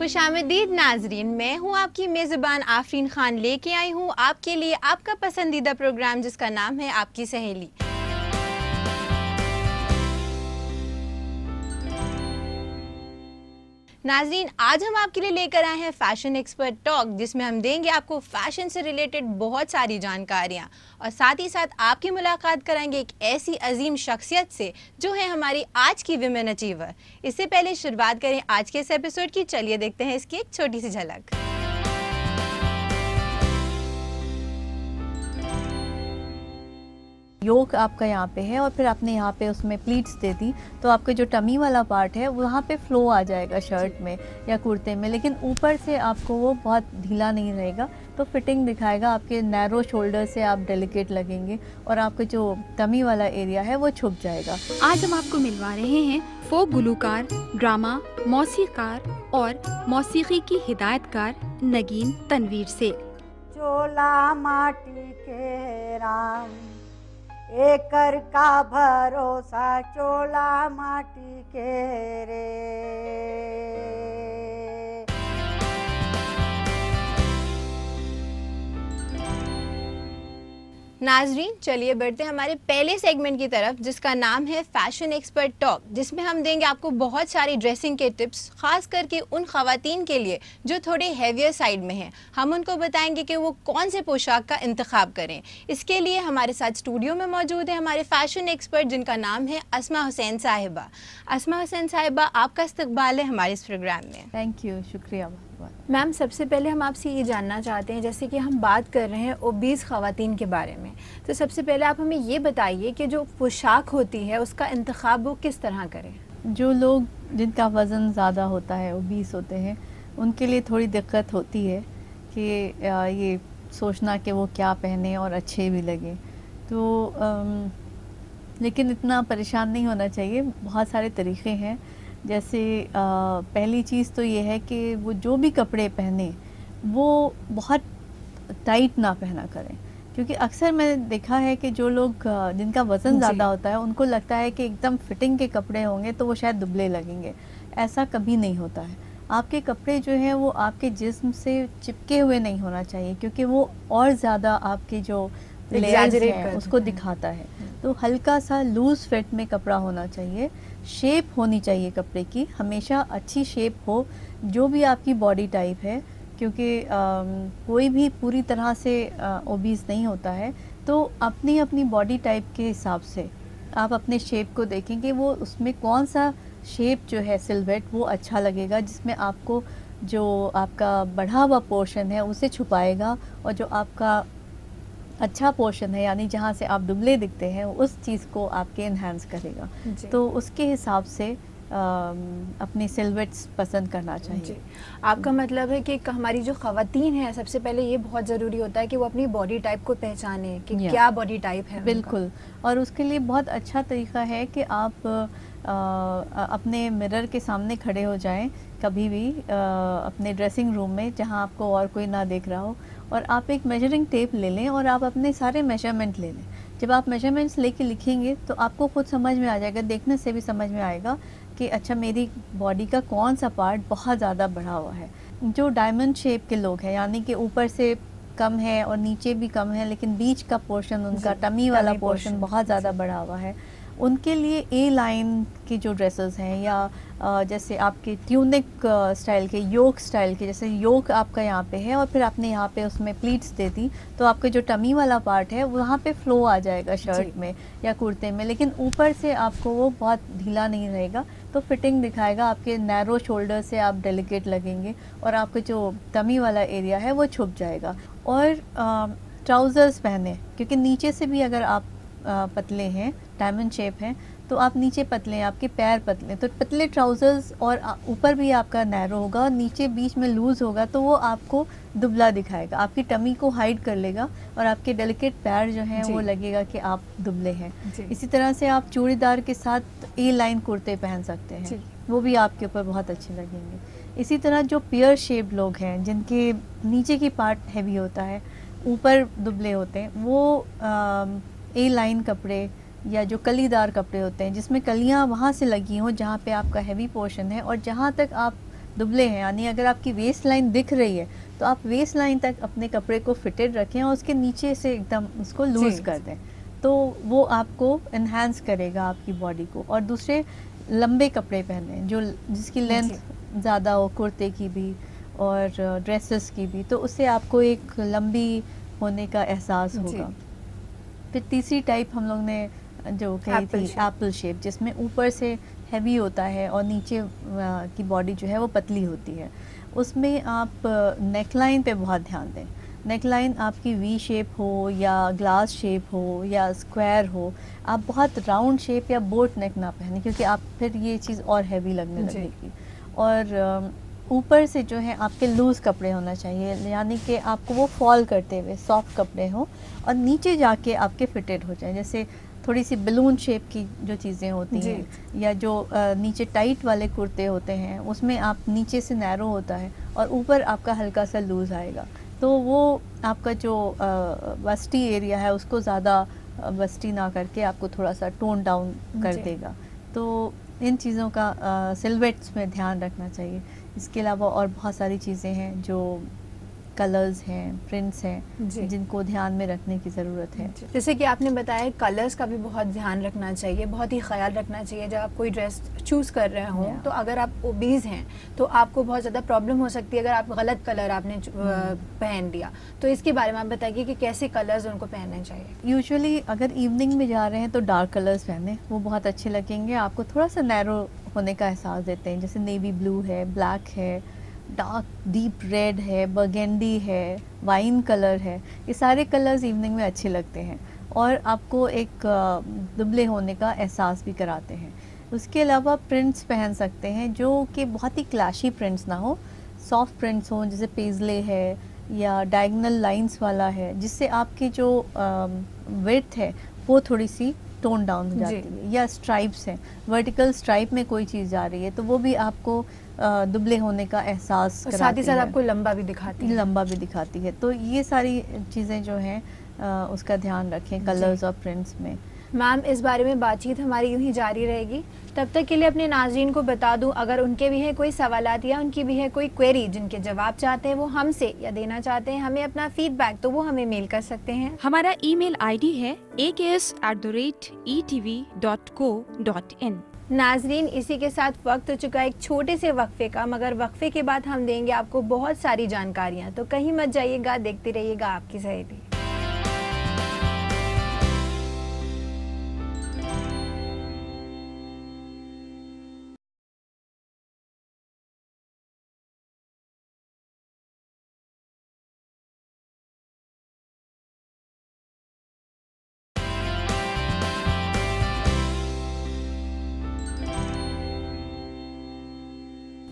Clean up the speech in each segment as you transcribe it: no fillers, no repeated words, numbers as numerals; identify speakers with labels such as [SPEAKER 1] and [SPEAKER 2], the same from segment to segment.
[SPEAKER 1] खुशामदीद नाजरीन, मैं हूँ आपकी मेज़बान आफरीन खान, लेके आई हूँ आपके लिए आपका पसंदीदा प्रोग्राम जिसका नाम है आपकी सहेली। नाजरीन, आज हम आपके लिए लेकर आए हैं फैशन एक्सपर्ट टॉक, जिसमें हम देंगे आपको फैशन से रिलेटेड बहुत सारी जानकारियाँ और साथ ही साथ आपकी मुलाकात कराएंगे एक ऐसी अजीम शख्सियत से जो है हमारी आज की विमेन अचीवर। इससे पहले शुरुआत करें आज के इस एपिसोड की, चलिए देखते हैं इसकी एक छोटी सी झलक।
[SPEAKER 2] योक आपका यहाँ पे है और फिर आपने यहाँ पे उसमें प्लीट्स दे दी तो आपके जो टमी वाला पार्ट है वहाँ पे फ्लो आ जाएगा शर्ट में या कुर्ते में, लेकिन ऊपर से आपको वो बहुत ढीला नहीं रहेगा तो फिटिंग दिखाएगा। आपके नैरो शोल्डर से आप डेलिकेट लगेंगे और आपके जो टमी वाला एरिया है वो छुप जाएगा।
[SPEAKER 3] आज हम आपको मिलवा रहे हैं फोक गुलूकार, ड्रामा, मौसीकार और मौसीकी की हिदायतकार नगीन तनवीर से।
[SPEAKER 4] चोला माटी के राम एकर का भरोसा, चोला माटी के रे।
[SPEAKER 1] नाजरीन, चलिए बढ़ते हैं हमारे पहले सेगमेंट की तरफ जिसका नाम है फैशन एक्सपर्ट टॉक, जिसमें हम देंगे आपको बहुत सारी ड्रेसिंग के टिप्स, खास करके उन खवातीन के लिए जो थोड़े हैवियर साइड में हैं। हम उनको बताएंगे कि वो कौन से पोशाक का इंतखाब करें। इसके लिए हमारे साथ स्टूडियो में मौजूद है हमारे फैशन एक्सपर्ट जिनका नाम है अस्मा हुसैन साहिबा। अस्मा हुसैन साहिबा, आपका इस्तकबाल है हमारे इस प्रोग्राम में।
[SPEAKER 2] थैंक यू, शुक्रिया।
[SPEAKER 1] मैम, सबसे पहले हम आपसे ये जानना चाहते हैं, जैसे कि हम बात कर रहे हैं ओबीज ख़वातीन के बारे में, तो सबसे पहले आप हमें ये बताइए कि जो पोशाक होती है उसका इंतखाब वो किस तरह करें।
[SPEAKER 2] जो लोग जिनका वज़न ज़्यादा होता है, ओबीस होते हैं, उनके लिए थोड़ी दिक्कत होती है कि ये सोचना कि वो क्या पहने और अच्छे भी लगे, तो लेकिन इतना परेशान नहीं होना चाहिए। बहुत सारे तरीक़े हैं। जैसे पहली चीज़ तो ये है कि वो जो भी कपड़े पहने वो बहुत टाइट ना पहना करें, क्योंकि अक्सर मैंने देखा है कि जो लोग जिनका वज़न ज़्यादा होता है उनको लगता है कि एकदम फिटिंग के कपड़े होंगे तो वो शायद दुबले लगेंगे। ऐसा कभी नहीं होता है। आपके कपड़े जो हैं वो आपके जिस्म से चिपके हुए नहीं होना चाहिए, क्योंकि वो और ज़्यादा आपके जो लेयर्स हैं उसको दिखाता है। तो हल्का सा लूज़ फिट में कपड़ा होना चाहिए। शेप होनी चाहिए कपड़े की, हमेशा अच्छी शेप हो, जो भी आपकी बॉडी टाइप है, क्योंकि कोई भी पूरी तरह से ओबीस नहीं होता है। तो अपनी अपनी बॉडी टाइप के हिसाब से आप अपने शेप को देखेंगे, वो उसमें कौन सा शेप जो है सिल्हूट वो अच्छा लगेगा, जिसमें आपको जो आपका बढ़ा हुआ पोर्शन है उसे छुपाएगा और जो आपका अच्छा पोर्शन है, यानी जहाँ से आप दुबले दिखते हैं, उस चीज़ को आपके इन्हांस करेगा। तो उसके हिसाब से अपनी सिल्हूट्स पसंद करना चाहिए।
[SPEAKER 1] आपका मतलब है कि हमारी जो ख़वातीन है, सबसे पहले ये बहुत ज़रूरी होता है कि वो अपनी बॉडी टाइप को पहचाने कि क्या बॉडी टाइप है।
[SPEAKER 2] बिल्कुल। और उसके लिए बहुत अच्छा तरीका है कि आप अपने मिरर के सामने खड़े हो जाएं कभी भी अपने ड्रेसिंग रूम में, जहां आपको और कोई ना देख रहा हो, और आप एक मेजरिंग टेप ले लें और आप अपने सारे मेजरमेंट ले लें। जब आप मेजरमेंट्स लेके लिखेंगे तो आपको खुद समझ में आ जाएगा, देखने से भी समझ में आएगा कि अच्छा मेरी बॉडी का कौन सा पार्ट बहुत ज़्यादा बढ़ा हुआ है। जो डायमंड शेप के लोग हैं, यानी कि ऊपर से कम है और नीचे भी कम है, लेकिन बीच का पोर्शन, उनका टमी वाला पोर्शन बहुत ज़्यादा बढ़ा हुआ है, उनके लिए ए लाइन की जो ड्रेसेस हैं, या जैसे आपके ट्यूनिक स्टाइल के, योक स्टाइल के, जैसे योक आपका यहाँ पे है और फिर आपने यहाँ पे उसमें प्लीट्स दे दी तो आपके जो टमी वाला पार्ट है वहाँ पे फ्लो आ जाएगा शर्ट में या कुर्ते में, लेकिन ऊपर से आपको वो बहुत ढीला नहीं रहेगा तो फिटिंग दिखाएगा। आपके नैरो शोल्डर से आप डेलिकेट लगेंगे और आपके जो टमी वाला एरिया है वो छुप जाएगा। और ट्राउज़र्स पहने, क्योंकि नीचे से भी अगर आप पतले हैं, डायमंड शेप हैं, तो आप नीचे पतले हैं, आपके पैर पतले, तो पतले ट्राउज़र्स और ऊपर भी आपका नैरो होगा और नीचे बीच में लूज़ होगा तो वो आपको दुबला दिखाएगा, आपकी टमी को हाइड कर लेगा और आपके डेलिकेट पैर जो हैं वो लगेगा कि आप दुबले हैं। इसी तरह से आप चूड़ीदार के साथ ए लाइन कुर्ते पहन सकते हैं, वो भी आपके ऊपर बहुत अच्छे लगेंगे। इसी तरह जो पियर शेप लोग हैं, जिनके नीचे की पार्ट हैवी होता है, ऊपर दुबले होते हैं, वो ए लाइन कपड़े या जो कलीदार कपड़े होते हैं जिसमें कलियां वहाँ से लगी हों जहाँ पे आपका हैवी पोर्शन है और जहाँ तक आप दुबले हैं, यानी अगर आपकी वेस्ट लाइन दिख रही है तो आप वेस्ट लाइन तक अपने कपड़े को फिटेड रखें और उसके नीचे से एकदम उसको लूज़ कर दें, तो वो आपको इन्हांस करेगा आपकी बॉडी को। और दूसरे लंबे कपड़े पहने जो जिसकी लेंथ ज़्यादा हो, कुर्ते की भी और ड्रेसेस की भी, तो उससे आपको एक लंबी होने का एहसास होगा। फिर तीसरी टाइप हम लोग ने जो कही थी एप्पल शेप, जिसमें ऊपर से हैवी होता है और नीचे की बॉडी जो है वो पतली होती है। उसमें आप नेकलाइन पे बहुत ध्यान दें। नेकलाइन आपकी वी शेप हो या ग्लास शेप हो या स्क्वायर हो, आप बहुत राउंड शेप या बोट नेक ना पहने, क्योंकि आप फिर ये चीज़ और हैवी लगने लगेगी। और ऊपर से जो है आपके लूज़ कपड़े होना चाहिए, यानी कि आपको वो फॉल करते हुए सॉफ्ट कपड़े हों और नीचे जाके आपके फिटेड हो जाए, जैसे थोड़ी सी बलून शेप की जो चीज़ें होती हैं या जो नीचे टाइट वाले कुर्ते होते हैं, उसमें आप नीचे से नैरो होता है और ऊपर आपका हल्का सा लूज़ आएगा, तो वो आपका जो बस्टी एरिया है उसको ज़्यादा बस्टी ना करके आपको थोड़ा सा टोन डाउन कर देगा। तो इन चीज़ों का सिलवेट्स में ध्यान रखना चाहिए। इसके अलावा और बहुत सारी चीज़ें हैं, जो कलर्स हैं, प्रिंट्स हैं, जिनको ध्यान में रखने की ज़रूरत है।
[SPEAKER 1] जैसे कि आपने बताया कलर्स का भी बहुत ध्यान रखना चाहिए, बहुत ही ख्याल रखना चाहिए जब आप कोई ड्रेस चूज़ कर रहे हों। तो अगर आप ओबीज़ हैं तो आपको बहुत ज़्यादा प्रॉब्लम हो सकती है अगर आप गलत कलर आपने पहन लिया। तो इसके बारे में आप बताइए कि कैसे कलर्स उनको पहनने चाहिए।
[SPEAKER 2] यूजुअली अगर इवनिंग में जा रहे हैं तो डार्क कलर्स पहने, वो बहुत अच्छे लगेंगे, आपको थोड़ा सा नैरो होने का एहसास देते हैं, जैसे नेवी ब्लू है, ब्लैक है, डार्क डीप रेड है, बर्गेंडी है, वाइन कलर है, ये सारे कलर्स इवनिंग में अच्छे लगते हैं और आपको एक दुबले होने का एहसास भी कराते हैं। उसके अलावा प्रिंट्स पहन सकते हैं जो कि बहुत ही क्लैशी प्रिंट्स ना हो, सॉफ्ट प्रिंट्स हों, जैसे पेजले है या डायगोनल लाइंस वाला है, जिससे आपकी जो विड्थ है वो थोड़ी सी टोन डाउन हो जाती है। या स्ट्राइप्स हैं, वर्टिकल स्ट्राइप में कोई चीज़ जा रही है तो वो भी आपको दुबले होने का एहसास कराती है,
[SPEAKER 1] साथ ही साथ आपको लंबा भी दिखाती है।
[SPEAKER 2] तो ये सारी चीज़ें जो हैं उसका ध्यान रखें कलर्स और प्रिंट्स में।
[SPEAKER 1] मैम, इस बारे में बातचीत हमारी यूं ही जारी रहेगी। तब तक के लिए अपने नाज़रीन को बता दूं, अगर उनके भी है कोई सवालात या उनकी भी है कोई क्वेरी जिनके जवाब चाहते हैं वो हमसे या देना चाहते हैं हमें अपना फीडबैक, तो वो हमें मेल कर सकते हैं।
[SPEAKER 3] हमारा ईमेल आईडी है aks@etv.co.in।
[SPEAKER 1] नाजरीन, इसी के साथ वक्त हो चुका एक छोटे से वक्फे का, मगर वक्फे के बाद हम देंगे आपको बहुत सारी जानकारियाँ, तो कहीं मत जाइएगा, देखते रहिएगा आपकी सहेली।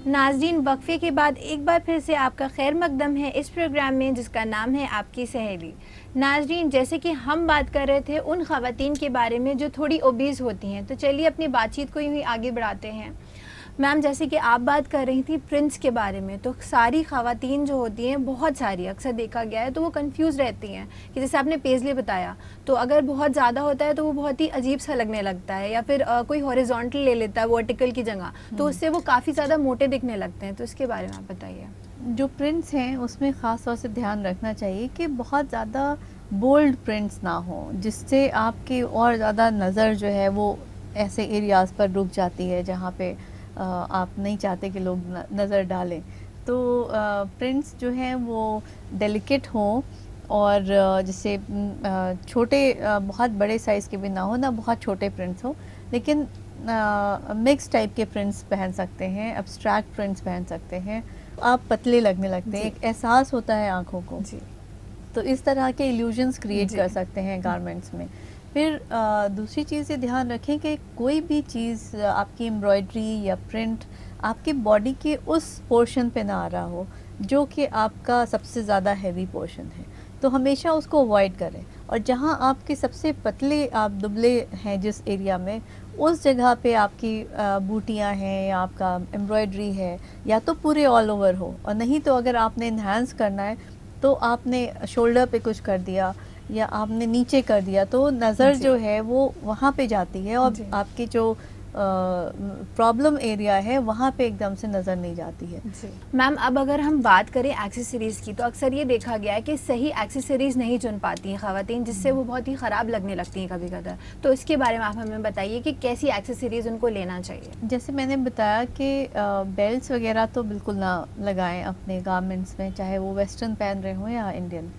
[SPEAKER 1] नाज़रीन, वक्फे के बाद एक बार फिर से आपका खैर मकदम है इस प्रोग्राम में जिसका नाम है आपकी सहेली। नाज़रीन, जैसे कि हम बात कर रहे थे उन ख़वातीन के बारे में जो थोड़ी ओबीज़ होती हैं, तो चलिए अपनी बातचीत को यूँ ही आगे बढ़ाते हैं। मैम, जैसे कि आप बात कर रही थी प्रिंट्स के बारे में, तो सारी ख़वातीन जो होती हैं, बहुत सारी अक्सर देखा गया है, तो वो कंफ्यूज रहती हैं कि जैसे आपने पेजले बताया, तो अगर बहुत ज़्यादा होता है तो वो बहुत ही अजीब सा लगने लगता है, या फिर कोई हॉरिजॉन्टल ले लेता है वर्टिकल की जगह, तो उससे वो काफ़ी ज़्यादा मोटे दिखने लगते हैं। तो इसके बारे में आप बताइए।
[SPEAKER 2] जो प्रिंट्स हैं उसमें ख़ास तौर से ध्यान रखना चाहिए कि बहुत ज़्यादा बोल्ड प्रिंट्स ना हो, जिससे आपकी और ज़्यादा नज़र जो है वो ऐसे एरियाज़ पर रुक जाती है जहाँ पे आप नहीं चाहते कि लोग नज़र डालें। तो प्रिंट्स जो हैं वो डेलिकेट हों और जैसे छोटे बहुत बड़े साइज़ के भी ना हो, ना बहुत छोटे प्रिंट्स हो, लेकिन मिक्स टाइप के प्रिंट्स पहन सकते हैं, एब्स्ट्रैक्ट प्रिंट्स पहन सकते हैं। आप पतले लगने लगते हैं, एक एहसास होता है आँखों को, तो इस तरह के इल्यूजन्स क्रिएट कर सकते हैं गारमेंट्स में। फिर दूसरी चीज़ ये ध्यान रखें कि कोई भी चीज़ आपकी एम्ब्रॉयडरी या प्रिंट आपकी बॉडी के उस पोर्शन पे ना आ रहा हो जो कि आपका सबसे ज़्यादा हैवी पोर्शन है, तो हमेशा उसको अवॉइड करें। और जहाँ आपके सबसे पतले आप दुबले हैं जिस एरिया में, उस जगह पे आपकी बूटियाँ हैं या आपका एम्ब्रॉयडरी है, या तो पूरे ऑल ओवर हो, और नहीं तो अगर आपने इन्हांस करना है तो आपने शोल्डर पे कुछ कर दिया या आपने नीचे कर दिया, तो नज़र जो है वो वहाँ पे जाती है और आपकी जो प्रॉब्लम एरिया है वहाँ पे एकदम से नज़र नहीं जाती है।
[SPEAKER 1] जी मैम, अब अगर हम बात करें एक्सेसरीज़ की, तो अक्सर ये देखा गया है कि सही एक्सेसरीज़ नहीं चुन पाती हैं ख़वातीन, जिससे वो बहुत ही ख़राब लगने लगती हैं कभी कभार। तो इसके बारे में आप हमें बताइए कि कैसी एक्सेसरीज़ उनको लेना चाहिए।
[SPEAKER 2] जैसे मैंने बताया कि बेल्ट्स वगैरह तो बिल्कुल ना लगाएं अपने गारमेंट्स में, चाहे वो वेस्टर्न पहन रहे हों या इंडियन।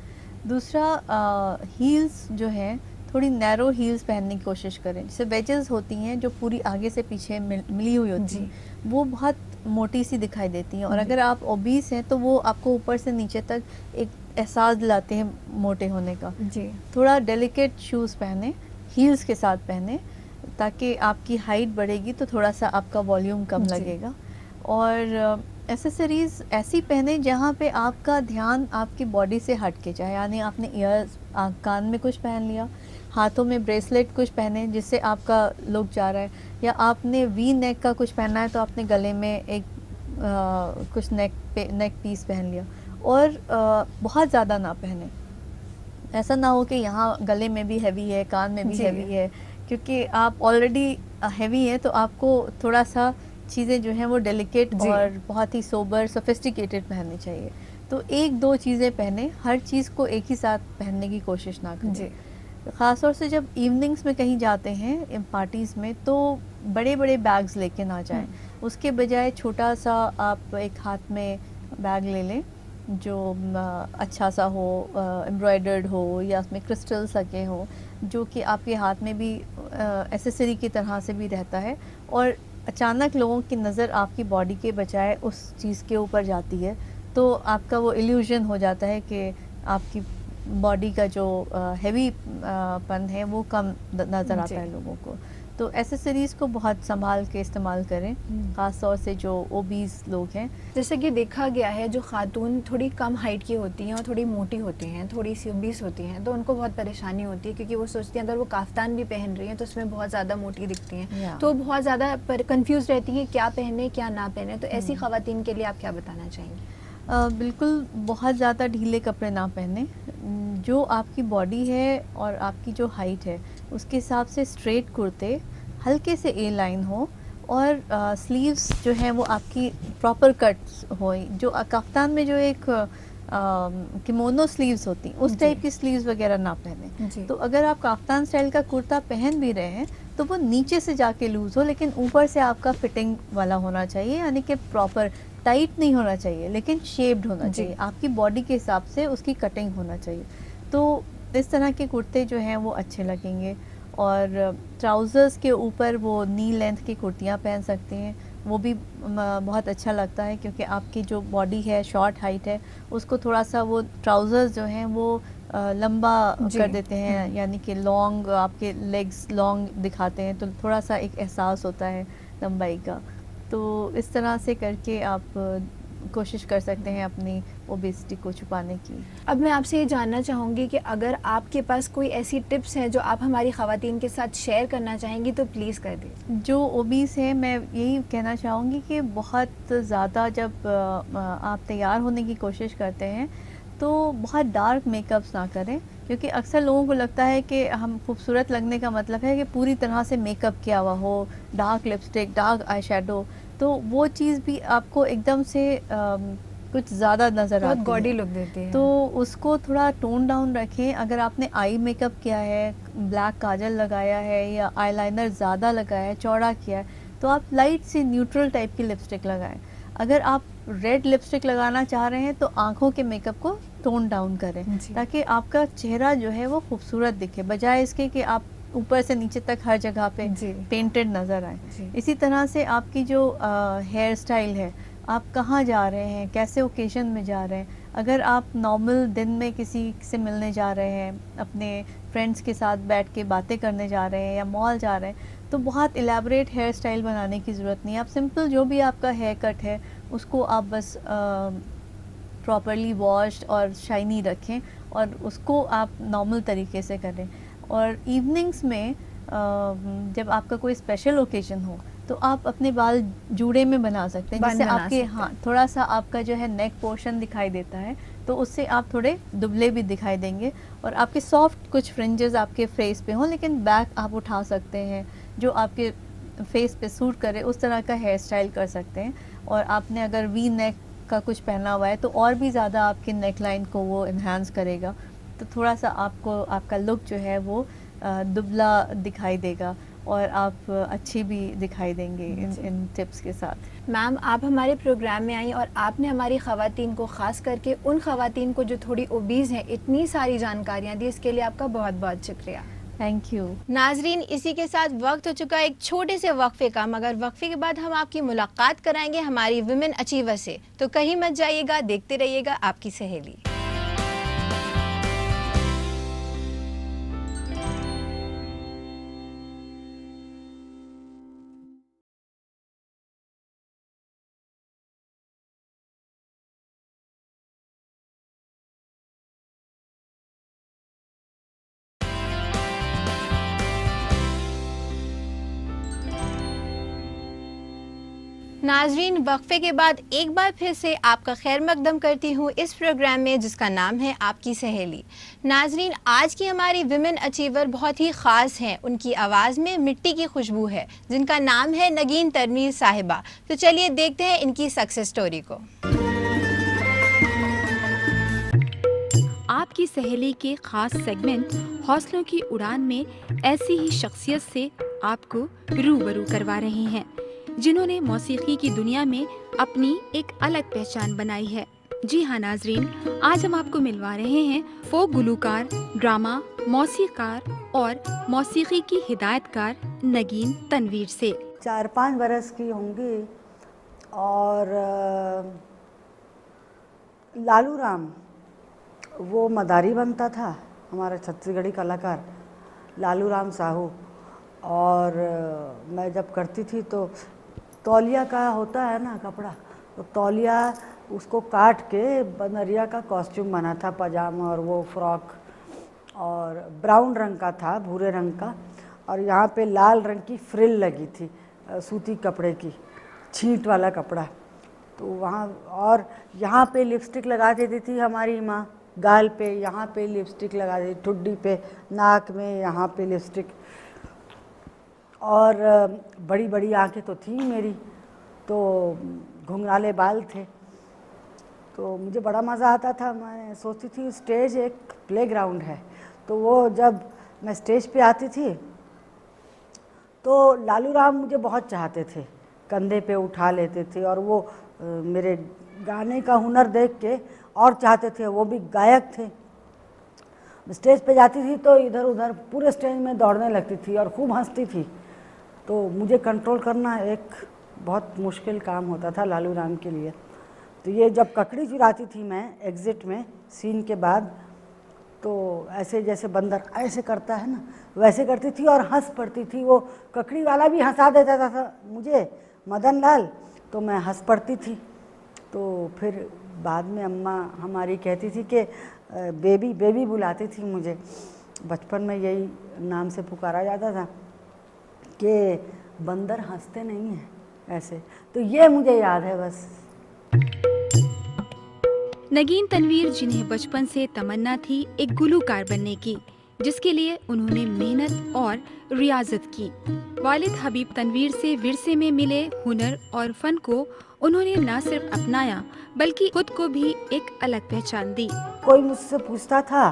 [SPEAKER 2] दूसरा, हील्स जो हैं थोड़ी नैरो हील्स पहनने की कोशिश करें। जैसे वेजेस होती हैं जो पूरी आगे से पीछे मिली हुई होती हैं, वो बहुत मोटी सी दिखाई देती हैं, और अगर आप ओबीस हैं तो वो आपको ऊपर से नीचे तक एक एहसास दिलाते हैं मोटे होने का।
[SPEAKER 1] जी
[SPEAKER 2] थोड़ा डेलिकेट शूज़ पहने, हील्स के साथ पहने, ताकि आपकी हाइट बढ़ेगी तो थोड़ा सा आपका वॉल्यूम कम लगेगा। और एसेसरीज़ ऐसी पहने जहाँ पे आपका ध्यान आपकी बॉडी से हट के जाए, यानी आपने ईयर्स कान में कुछ पहन लिया, हाथों में ब्रेसलेट कुछ पहने जिससे आपका लुक जा रहा है, या आपने वी नेक का कुछ पहनना है तो आपने गले में एक कुछ नेक पीस पहन लिया। और बहुत ज़्यादा ना पहने, ऐसा ना हो कि यहाँ गले में भी हैवी है, कान में भी हैवी है, क्योंकि आप ऑलरेडी हैवी हैं तो आपको थोड़ा सा चीज़ें जो हैं वो डेलिकेट और बहुत ही सोबर सोफिस्टिकेटेड पहननी चाहिए। तो एक दो चीज़ें पहने, हर चीज़ को एक ही साथ पहनने की कोशिश ना करें। ख़ास तौर से जब इवनिंग्स में कहीं जाते हैं पार्टीज़ में, तो बड़े बड़े बैग्स लेके ना जाएं, उसके बजाय छोटा सा आप एक हाथ में बैग ले लें जो अच्छा सा हो, एम्ब्रॉयडर्ड हो, या उसमें क्रिस्टल्स लगे हो, जो कि आपके हाथ में भी एसेसरी की तरह से भी रहता है। और अचानक लोगों की नज़र आपकी बॉडी के बजाय उस चीज़ के ऊपर जाती है, तो आपका वो इल्यूजन हो जाता है कि आपकी बॉडी का जो हैवी पन है वो कम नज़र आता है लोगों को। तो एसेसरीज़ को बहुत संभाल के इस्तेमाल करें, ख़ास तौर से जो ओबीस लोग हैं।
[SPEAKER 1] जैसे कि देखा गया है जो खातून थोड़ी कम हाइट की होती हैं और थोड़ी मोटी होती हैं, थोड़ी सी ओबीस होती हैं, तो उनको बहुत परेशानी होती है, क्योंकि वो सोचती हैं अगर वो काफ्तान भी पहन रही हैं तो उसमें बहुत ज़्यादा मोटी दिखती हैं, तो बहुत ज़्यादा कंफ्यूज रहती हैं क्या पहने क्या ना पहने। तो ऐसी ख़वातीन के लिए आप क्या बताना चाहेंगे?
[SPEAKER 2] बिल्कुल बहुत ज़्यादा ढीले कपड़े ना पहने, जो आपकी बॉडी है और आपकी जो हाइट है उसके हिसाब से स्ट्रेट कुर्ते, हल्के से ए लाइन हो, और स्लीव्स जो हैं वो आपकी प्रॉपर कट्स हो। जो कफ्तान में जो एक किमोनो स्लीव्स होती हैं उस टाइप की स्लीव्स वगैरह ना पहने। तो अगर आप कफ्तान स्टाइल का कुर्ता पहन भी रहे हैं तो वो नीचे से जाके लूज़ हो, लेकिन ऊपर से आपका फिटिंग वाला होना चाहिए, यानी कि प्रॉपर टाइट नहीं होना चाहिए लेकिन शेप्ड होना चाहिए, आपकी बॉडी के हिसाब से उसकी कटिंग होना चाहिए। तो इस तरह के कुर्ते जो हैं वो अच्छे लगेंगे। और ट्राउज़र्स के ऊपर वो नी लेंथ की कुर्तियाँ पहन सकते हैं, वो भी बहुत अच्छा लगता है, क्योंकि आपकी जो बॉडी है, शॉर्ट हाइट है, उसको थोड़ा सा वो ट्राउज़र्स जो हैं वो लंबा कर देते हैं, यानी कि लॉन्ग आपके लेग्स लॉन्ग दिखाते हैं, तो थोड़ा सा एक एहसास होता है लंबाई का। तो इस तरह से करके आप कोशिश कर सकते हैं अपनी ओबेसिटी को छुपाने की।
[SPEAKER 1] अब मैं आपसे ये जानना चाहूँगी कि अगर आपके पास कोई ऐसी टिप्स हैं जो आप हमारी ख़वातीन के साथ शेयर करना चाहेंगी तो प्लीज़ कर दें।
[SPEAKER 2] जो ओबीस है, मैं यही कहना चाहूँगी कि बहुत ज़्यादा जब आप तैयार होने की कोशिश करते हैं तो बहुत डार्क मेकअप्स ना करें, क्योंकि अक्सर लोगों को लगता है कि हम खूबसूरत लगने का मतलब है कि पूरी तरह से मेकअप किया हुआ हो, dark lipstick, dark eye shadow, तो वो चीज़ भी आपको एकदम से कुछ ज़्यादा नज़र आती है,
[SPEAKER 1] गॉडी लुक देती है।
[SPEAKER 2] तो उसको थोड़ा टोन डाउन रखें। अगर आपने आई मेकअप किया है, ब्लैक काजल लगाया है या आईलाइनर ज़्यादा लगाया है, चौड़ा किया है, तो आप लाइट सी न्यूट्रल टाइप की लिपस्टिक लगाएं। अगर आप रेड लिपस्टिक लगाना चाह रहे हैं तो आँखों के मेकअप को टोन डाउन करें, ताकि आपका चेहरा जो है वो खूबसूरत दिखे, बजाय इसके कि आप ऊपर से नीचे तक हर जगह पे पेंटेड नज़र आए। इसी तरह से आपकी जो हेयर स्टाइल है, आप कहाँ जा रहे हैं, कैसे ओकेजन में जा रहे हैं, अगर आप नॉर्मल दिन में किसी से मिलने जा रहे हैं, अपने फ्रेंड्स के साथ बैठ के बातें करने जा रहे हैं या मॉल जा रहे हैं, तो बहुत इलेबरेट हेयर स्टाइल बनाने की ज़रूरत नहीं है। आप सिंपल जो भी आपका हेयर कट है उसको आप बस प्रॉपरली वॉश्ड और शाइनी रखें और उसको आप नॉर्मल तरीके से करें। और इवनिंग्स में जब आपका कोई स्पेशल ओकेजन हो तो आप अपने बाल जूड़े में बना सकते हैं, जिससे आपके थोड़ा सा आपका जो है नेक पोर्शन दिखाई देता है, तो उससे आप थोड़े दुबले भी दिखाई देंगे और आपके सॉफ्ट कुछ फ्रिंजेस आपके फेस पे हों, लेकिन बैक आप उठा सकते हैं जो आपके फेस पे सूट करे उस तरह का हेयर स्टाइल कर सकते हैं। और आपने अगर वी नेक का कुछ पहना हुआ है तो और भी ज़्यादा आपकी नेक लाइन को वो इन्हांस करेगा, तो थोड़ा सा आपको आपका लुक जो है वो दुबला दिखाई देगा और आप अच्छी भी दिखाई देंगे इन टिप्स के साथ।
[SPEAKER 1] मैम, आप हमारे प्रोग्राम में आई और आपने हमारी ख़वातीन को, ख़ास करके उन ख़वातीन को जो थोड़ी ओबीज़ हैं, इतनी सारी जानकारियाँ दी, इसके लिए आपका बहुत बहुत शुक्रिया।
[SPEAKER 2] Thank you.
[SPEAKER 1] नाजरीन, इसी के साथ वक्त हो चुका है एक छोटे से वक्फे का, मगर वक्फे के बाद हम आपकी मुलाकात कराएंगे हमारी विमेन अचीवर से, तो कहीं मत जाइएगा, देखते रहिएगा आपकी सहेली। नाजरीन, वक्फे के बाद एक बार फिर से आपका खैर मकदम करती हूँ इस प्रोग्राम में जिसका नाम है आपकी सहेली। नाजरीन, आज की हमारी विमेन अचीवर बहुत ही ख़ास हैं। उनकी आवाज़ में मिट्टी की खुशबू है, जिनका नाम है नगीन तनवीर साहिबा। तो चलिए देखते हैं इनकी सक्सेस स्टोरी को।
[SPEAKER 3] आपकी सहेली के ख़ास सेगमेंट हौसलों की उड़ान में ऐसी ही शख्सियत से आपको रूबरू करवा रहे हैं जिन्होंने मौसीकी की दुनिया में अपनी एक अलग पहचान बनाई है। जी हाँ नाजरीन, आज हम आपको मिलवा रहे हैं फोक गुलूकार, ड्रामा, मौसीकार और मौसीकी की हिदायतकार नगीन तनवीर से।
[SPEAKER 4] 4-5 बरस की होंगी और लालू राम वो मदारी बनता था, हमारा छत्तीसगढ़ी कलाकार लालू राम साहू। और मैं जब करती थी तो तौलिया का होता है ना कपड़ा, तो तौलिया उसको काट के बनरिया का कॉस्ट्यूम बना था, पजामा और वो फ्रॉक, और ब्राउन रंग का था, भूरे रंग का, और यहाँ पे लाल रंग की फ्रिल लगी थी, सूती कपड़े की, छींट वाला कपड़ा। तो वहाँ और यहाँ पे लिपस्टिक लगा देती थी हमारी माँ, गाल पे यहाँ पे लिपस्टिक लगा देती, ठुड्डी पे, नाक में यहाँ पे लिपस्टिक, और बड़ी बड़ी आंखें तो थी मेरी, तो घुंघराले बाल थे। तो मुझे बड़ा मज़ा आता था। मैं सोचती थी स्टेज एक प्लेग्राउंड है, तो वो जब मैं स्टेज पे आती थी तो लालू राम मुझे बहुत चाहते थे, कंधे पे उठा लेते थे, और वो मेरे गाने का हुनर देख के और चाहते थे, वो भी गायक थे। स्टेज पे जाती थी तो इधर उधर पूरे स्टेज में दौड़ने लगती थी और खूब हंसती थी। तो मुझे कंट्रोल करना एक बहुत मुश्किल काम होता था लालू राम के लिए। तो ये जब ककड़ी चुराती थी मैं एग्ज़िट में सीन के बाद, तो ऐसे जैसे बंदर ऐसे करता है ना, वैसे करती थी और हंस पड़ती थी। वो ककड़ी वाला भी हंसा देता था मुझे, मदन लाल, तो मैं हंस पड़ती थी। तो फिर बाद में अम्मा हमारी कहती थी कि बेबी बेबी बुलाती थी मुझे, बचपन में यही नाम से पुकारा जाता था कि बंदर हंसते नहीं हैं ऐसे। तो ये मुझे याद है बस।
[SPEAKER 3] नगीन तनवीर, जिन्हें बचपन से तमन्ना थी एक गुलूकार बनने की, जिसके लिए उन्होंने मेहनत और रियाजत की। वालिद हबीब तनवीर से विरसे में मिले हुनर और फन को उन्होंने न सिर्फ अपनाया बल्कि खुद को भी एक अलग पहचान दी।
[SPEAKER 4] कोई मुझसे पूछता था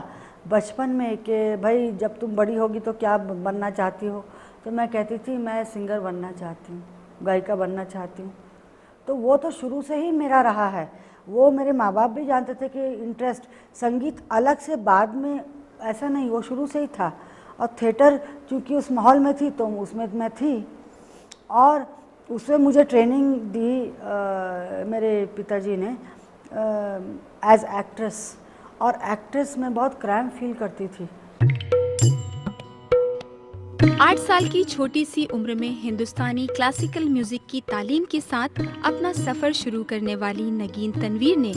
[SPEAKER 4] बचपन में कि भाई जब तुम बड़ी होगी तो क्या बनना चाहती हो, तो मैं कहती थी मैं सिंगर बनना चाहती हूँ, गायिका बनना चाहती हूँ। तो वो तो शुरू से ही मेरा रहा है। वो मेरे माँ बाप भी जानते थे कि इंटरेस्ट संगीत अलग से बाद में ऐसा नहीं, वो शुरू से ही था। और थिएटर चूँकि उस माहौल में थी तो उसमें मैं थी, और उसमें मुझे ट्रेनिंग दी मेरे पिताजी ने एज एक्ट्रेस। और एक्ट्रेस में बहुत क्रैम्प फील करती थी।
[SPEAKER 3] 8 साल की छोटी सी उम्र में हिंदुस्तानी क्लासिकल म्यूजिक की तालीम के साथ अपना सफ़र शुरू करने वाली नगीन तनवीर ने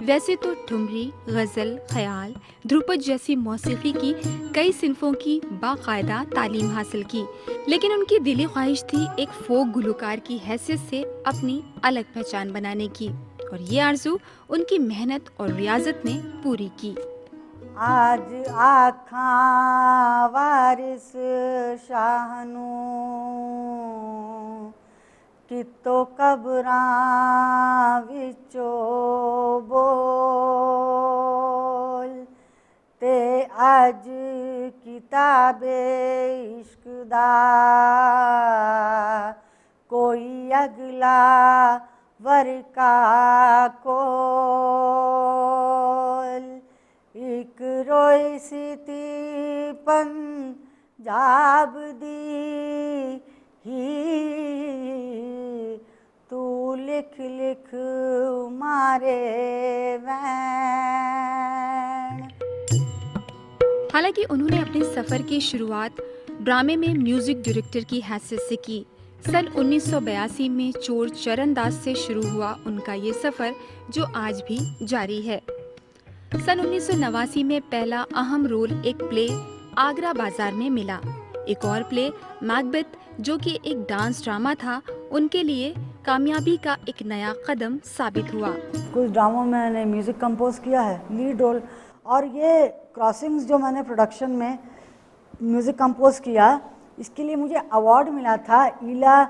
[SPEAKER 3] वैसे तो ठुमरी, गज़ल, ख्याल, ध्रुपद जैसी मौसीकी की कई सिनफों की बाकायदा तालीम हासिल की, लेकिन उनकी दिली ख्वाहिश थी एक फोक गुलूकार की हैसियत से अपनी अलग पहचान बनाने की, और ये आरज़ू उनकी मेहनत और रियाजत ने पूरी की।
[SPEAKER 4] आज आखां वारिस शाहनू कितो कबरां विचों बोल ते अज किताबे इश्क दा कोई अगला वरका कोल एक रोई सीती पंजाब दी ही तू लिख लिख मारे वैन।
[SPEAKER 3] हालांकि उन्होंने अपने सफ़र की शुरुआत ड्रामे में म्यूजिक डायरेक्टर की हैसियत से की। सन 1982 में चोर चरणदास से शुरू हुआ उनका ये सफ़र, जो आज भी जारी है। सन 1989 में पहला अहम रोल एक प्ले आगरा बाजार में मिला। एक और प्ले मैकबेथ, जो कि एक डांस ड्रामा था, उनके लिए कामयाबी का एक नया कदम साबित हुआ।
[SPEAKER 4] कुछ ड्रामों में मैंने म्यूज़िक कंपोज किया है, लीड रोल, और ये क्रॉसिंग्स जो मैंने प्रोडक्शन में म्यूज़िक कंपोज किया, इसके लिए मुझे अवार्ड मिला था। ईला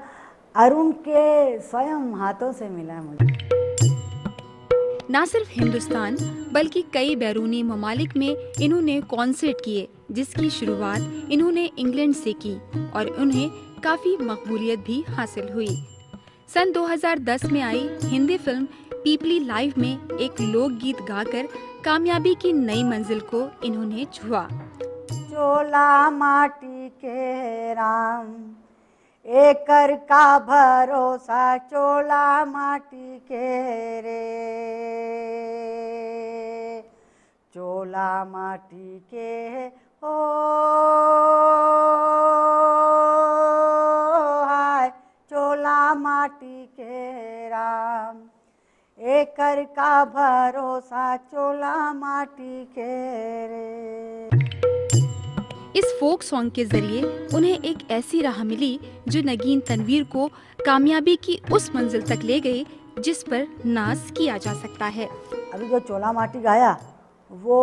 [SPEAKER 4] अरुण के स्वयं हाथों से मिला है मुझे।
[SPEAKER 3] न सिर्फ हिंदुस्तान बल्कि कई बैरूनी ममालिक में इन्होंने कॉन्सर्ट किए, जिसकी शुरुआत इन्होंने इंग्लैंड से की और उन्हें काफ़ी मकबूलियत भी हासिल हुई। सन 2010 में आई हिंदी फिल्म पीपली लाइव में एक लोकगीत गाकर कामयाबी की नई मंजिल को इन्होंने छुआ।
[SPEAKER 4] चोला माटी के राम एकर का भरोसा, चोला माटी के रे, चोला माटी के हो हाय, चोला माटी के राम एकर का भरोसा, चोला माटी के रे।
[SPEAKER 3] इस फोक सॉन्ग के जरिए उन्हें एक ऐसी राह मिली जो नगीन तनवीर को कामयाबी की उस मंजिल तक ले गई जिस पर नाज किया जा सकता है।
[SPEAKER 4] अभी जो चोला माटी गाया वो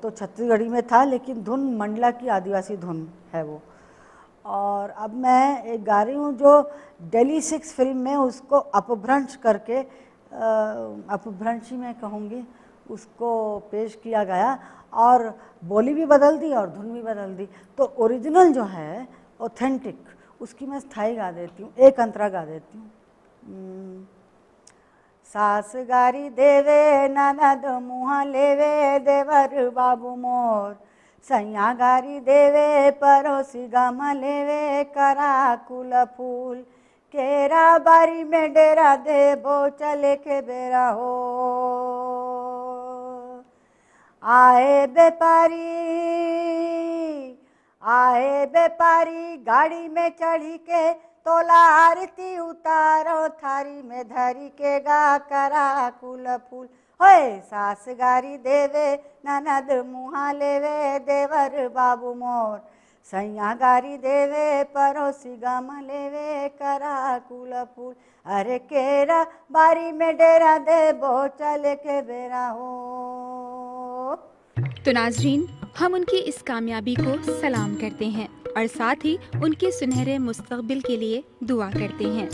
[SPEAKER 4] तो छत्तीसगढ़ी में था, लेकिन धुन मंडला की आदिवासी धुन है वो। और अब मैं एक गा रही हूँ जो दिल्ली 6 फिल्म में उसको अपभ्रंश करके, अपभ्रंशी मैं कहूँगी, उसको पेश किया गया और बोली भी बदल दी और धुन भी बदल दी। तो ओरिजिनल जो है ऑथेंटिक, उसकी मैं स्थाई गा देती हूँ, एक अंतरा गा देती हूँ। सास गारी देवे ननद मुँह लेवे देवर बाबू मोर, सैया गारी देवे परोसी गम लेवे करा कुल फूल, केरा बारी में डेरा देबो चले के बेरा हो, आए बेपारी गाड़ी में चढ़ी के, तोला आरती उतारो थारी में धरी के गा करा कुल फूल, होए सास गारी देवे ननद मुँह लेवे देवर बाबू मोर, सैया गारी देवे परोसी गम लेवे करा कुल फूल, अरे केरा बारी में डेरा देबो चले के बेरा हो।
[SPEAKER 3] तो नाजरीन, हम उनकी इस कामयाबी को सलाम करते हैं और साथ ही उनके सुनहरे मुस्तकबिल के लिए दुआ करते हैं।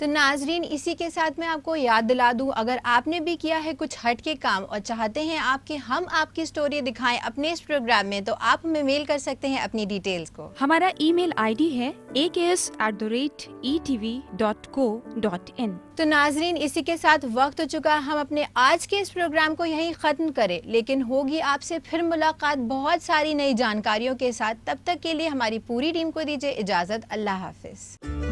[SPEAKER 1] तो नाजरीन, इसी के साथ मैं आपको याद दिला दूं, अगर आपने भी किया है कुछ हट के काम और चाहते हैं आपके हम आपकी स्टोरी दिखाएं अपने इस प्रोग्राम में, तो आप हमें मेल कर सकते हैं अपनी डिटेल्स को।
[SPEAKER 3] हमारा ईमेल आईडी है aks@etv.co.in।
[SPEAKER 1] तो नाजरीन, इसी के साथ वक्त हो चुका, हम अपने आज के इस प्रोग्राम को यहीं ख़त्म करें, लेकिन होगी आपसे फिर मुलाकात बहुत सारी नई जानकारियों के साथ। तब तक के लिए हमारी पूरी टीम को दीजिए इजाज़त। अल्लाह हाफिज़।